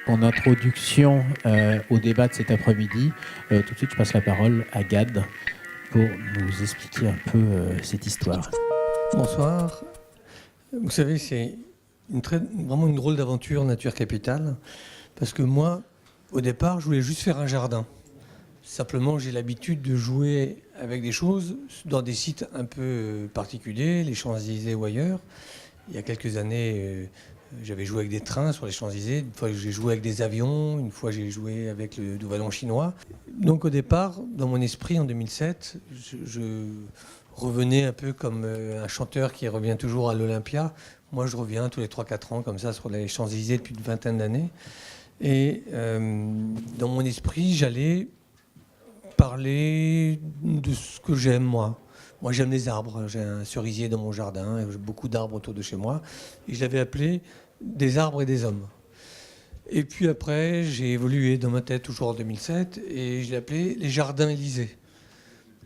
En introduction au débat de cet après-midi, tout de suite je passe la parole à Gad pour nous expliquer un peu cette histoire. Bonsoir. Vous savez, c'est vraiment une drôle d'aventure Nature Capitale, parce que moi, au départ, je voulais juste faire un jardin. Simplement, j'ai l'habitude de jouer avec des choses dans des sites un peu particuliers, les Champs-Élysées ou ailleurs. Il y a quelques années, j'avais joué avec des trains sur les Champs-Élysées. Une fois, j'ai joué avec des avions. Une fois, j'ai joué avec le Nouvel An chinois. Donc, au départ, dans mon esprit, en 2007, je revenais un peu comme un chanteur qui revient toujours à l'Olympia. Moi, je reviens tous les 3-4 ans, comme ça, sur les Champs-Élysées depuis une vingtaine d'années. Et dans mon esprit, j'allais parler de ce que j'aime, moi. Moi, j'aime les arbres. J'ai un cerisier dans mon jardin, j'ai beaucoup d'arbres autour de chez moi. Et je l'avais appelé Des arbres et des hommes. Et puis après, j'ai évolué dans ma tête, toujours en 2007, et je l'ai appelé Les Jardins Élysées.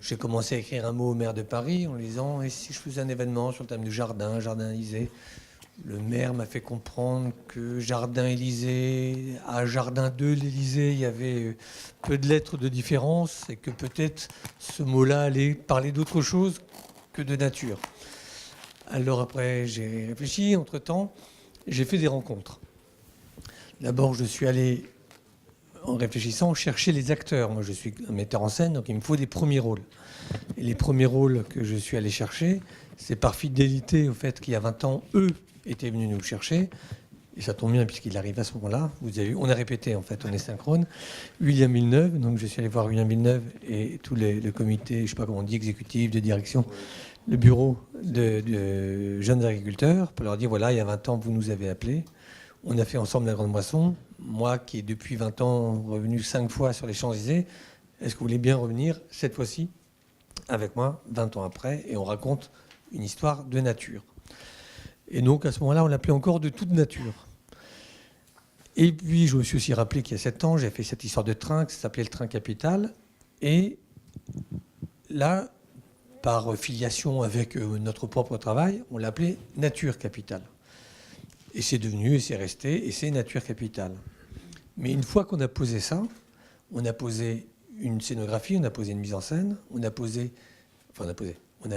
J'ai commencé à écrire un mot au maire de Paris en lui disant « Et si je faisais un événement sur le thème du jardin, Jardin Élysée ?» Le maire m'a fait comprendre que Jardin Élysée, à Jardin de l'Élysée, il y avait peu de lettres de différence et que peut-être ce mot-là allait parler d'autre chose que de nature. Alors après, j'ai réfléchi. Entre-temps, j'ai fait des rencontres. D'abord, je suis allé, en réfléchissant, chercher les acteurs. Moi, je suis un metteur en scène, donc il me faut des premiers rôles. Et les premiers rôles que je suis allé chercher, c'est par fidélité au fait qu'il y a 20 ans, eux étaient venus nous chercher. Et ça tombe bien puisqu'il arrive à ce moment-là. Vous avez vu, on a répété en fait, on est synchrone. William Villeneuve, donc je suis allé voir William Villeneuve et tout le comité, je ne sais pas comment on dit, exécutif, de direction, le bureau de jeunes agriculteurs, pour leur dire voilà, il y a 20 ans, vous nous avez appelés. On a fait ensemble la Grande Moisson. Moi qui ai depuis 20 ans revenu 5 fois sur les Champs-Élysées, est-ce que vous voulez bien revenir cette fois-ci avec moi 20 ans après et on raconte une histoire de nature. Et donc à ce moment-là, on l'appelait encore de toute nature. Et puis je me suis aussi rappelé qu'il y a 7 ans, j'ai fait cette histoire de train qui s'appelait le train capital. Et là, par filiation avec notre propre travail, on l'appelait Nature Capitale. Et c'est devenu, et c'est resté, et c'est Nature Capitale. Mais une fois qu'on a posé ça, on a posé une scénographie, on a posé une mise en scène, on a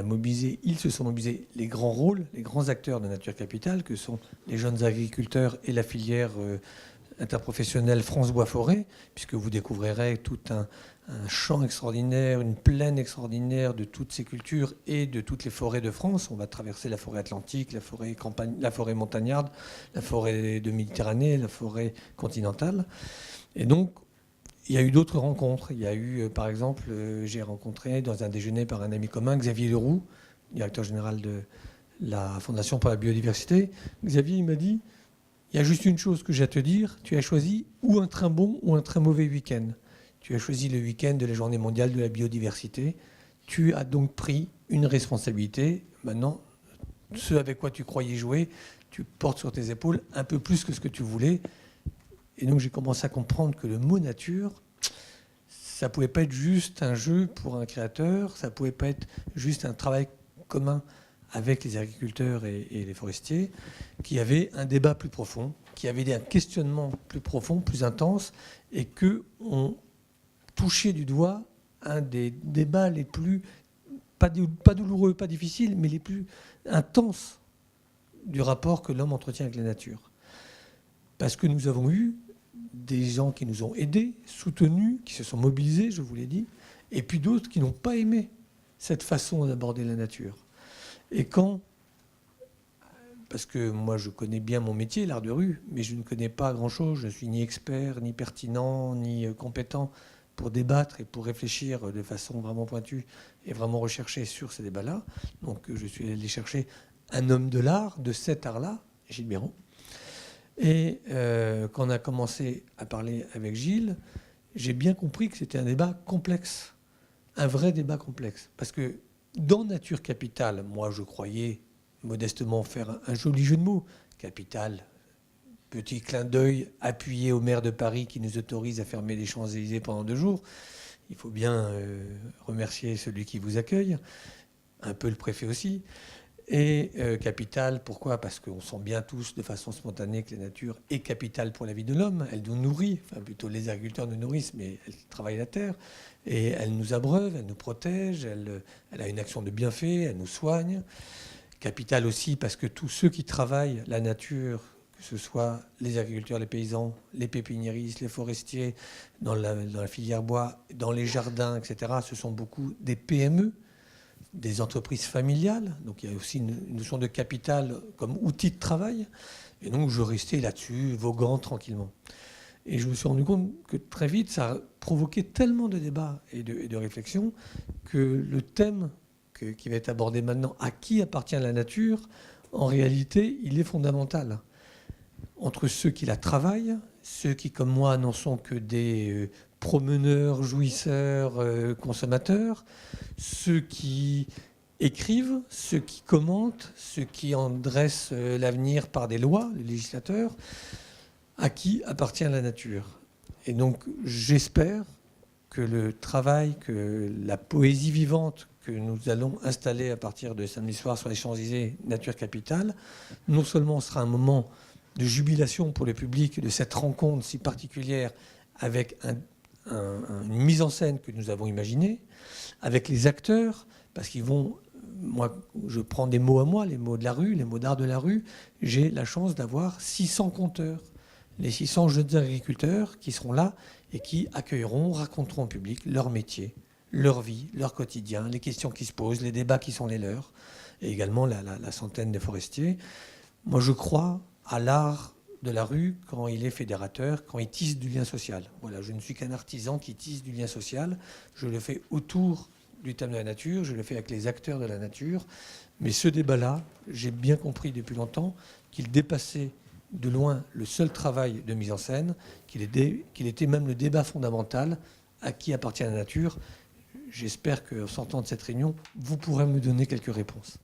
mobilisé, ils se sont mobilisés les grands rôles, les grands acteurs de Nature Capitale, que sont les jeunes agriculteurs et la filière interprofessionnelle France Bois Forêt, puisque vous découvrirez tout un champ extraordinaire, une plaine extraordinaire de toutes ces cultures et de toutes les forêts de France. On va traverser la forêt atlantique, la forêt montagnarde, la forêt de Méditerranée, la forêt continentale. Et donc, il y a eu d'autres rencontres. Il y a eu, par exemple, j'ai rencontré dans un déjeuner par un ami commun, Xavier Leroux, directeur général de la Fondation pour la biodiversité. Xavier, il m'a dit, il y a juste une chose que j'ai à te dire, tu as choisi ou un très bon ou un très mauvais week-end. Tu as choisi le week-end de la Journée mondiale de la biodiversité. Tu as donc pris une responsabilité. Maintenant, ce avec quoi tu croyais jouer, tu portes sur tes épaules un peu plus que ce que tu voulais. Et donc j'ai commencé à comprendre que le mot nature, ça ne pouvait pas être juste un jeu pour un créateur, ça ne pouvait pas être juste un travail commun avec les agriculteurs et les forestiers, qui avait un débat plus profond, qui avait un questionnement plus profond, plus intense, et qu'on touchait du doigt un des débats les plus, pas douloureux, pas difficiles, mais les plus intenses du rapport que l'homme entretient avec la nature. Parce que nous avons eu des gens qui nous ont aidés, soutenus, qui se sont mobilisés, je vous l'ai dit, et puis d'autres qui n'ont pas aimé cette façon d'aborder la nature. Et parce que moi je connais bien mon métier, l'art de rue, mais je ne connais pas grand-chose, je ne suis ni expert, ni pertinent, ni compétent pour débattre et pour réfléchir de façon vraiment pointue et vraiment recherchée sur ces débats-là. Donc je suis allé chercher un homme de l'art, de cet art-là, Gilles Béraud. Et quand on a commencé à parler avec Gilles, j'ai bien compris que c'était un débat complexe, un vrai débat complexe. Parce que dans Nature Capitale, moi je croyais modestement faire un joli jeu de mots. Capitale, petit clin d'œil appuyé au maire de Paris qui nous autorise à fermer les Champs-Élysées pendant 2 jours. Il faut bien remercier celui qui vous accueille, un peu le préfet aussi. Et capital, pourquoi? Parce qu'on sent bien tous de façon spontanée que la nature est capitale pour la vie de l'homme. Elle nous nourrit, enfin plutôt les agriculteurs nous nourrissent, mais elle travaille la terre. Et elle nous abreuve, elle nous protège, elle a une action de bienfait, elle nous soigne. Capital aussi parce que tous ceux qui travaillent la nature, que ce soit les agriculteurs, les paysans, les pépiniéristes, les forestiers, dans la filière bois, dans les jardins, etc., ce sont beaucoup des PME, des entreprises familiales. Donc il y a aussi une notion de capital comme outil de travail. Et donc je restais là-dessus, voguant tranquillement. Et je me suis rendu compte que très vite, ça a provoqué tellement de débats et de réflexions que le thème qui va être abordé maintenant, à qui appartient la nature, en réalité, il est fondamental. Entre ceux qui la travaillent, ceux qui, comme moi, n'en sont que des promeneurs, jouisseurs, consommateurs, ceux qui écrivent, ceux qui commentent, ceux qui en dressent l'avenir par des lois, les législateurs, à qui appartient la nature. Et donc, j'espère que le travail, que la poésie vivante que nous allons installer à partir de samedi soir sur les Champs-Élysées, Nature Capitale, non seulement sera un moment de jubilation pour le public de cette rencontre si particulière avec une mise en scène que nous avons imaginée, avec les acteurs, parce qu'ils vont... Moi, je prends des mots à moi, les mots de la rue, les mots d'art de la rue. J'ai la chance d'avoir 600 conteurs, les 600 jeunes agriculteurs qui seront là et qui accueilleront, raconteront au public leur métier, leur vie, leur quotidien, les questions qui se posent, les débats qui sont les leurs, et également la centaine de forestiers. Moi, je crois à l'art de la rue quand il est fédérateur, quand il tisse du lien social. Voilà, je ne suis qu'un artisan qui tisse du lien social. Je le fais autour du thème de la nature, je le fais avec les acteurs de la nature. Mais ce débat-là, j'ai bien compris depuis longtemps qu'il dépassait de loin le seul travail de mise en scène, qu'il était même le débat fondamental à qui appartient la nature. J'espère qu'en sortant de cette réunion, vous pourrez me donner quelques réponses.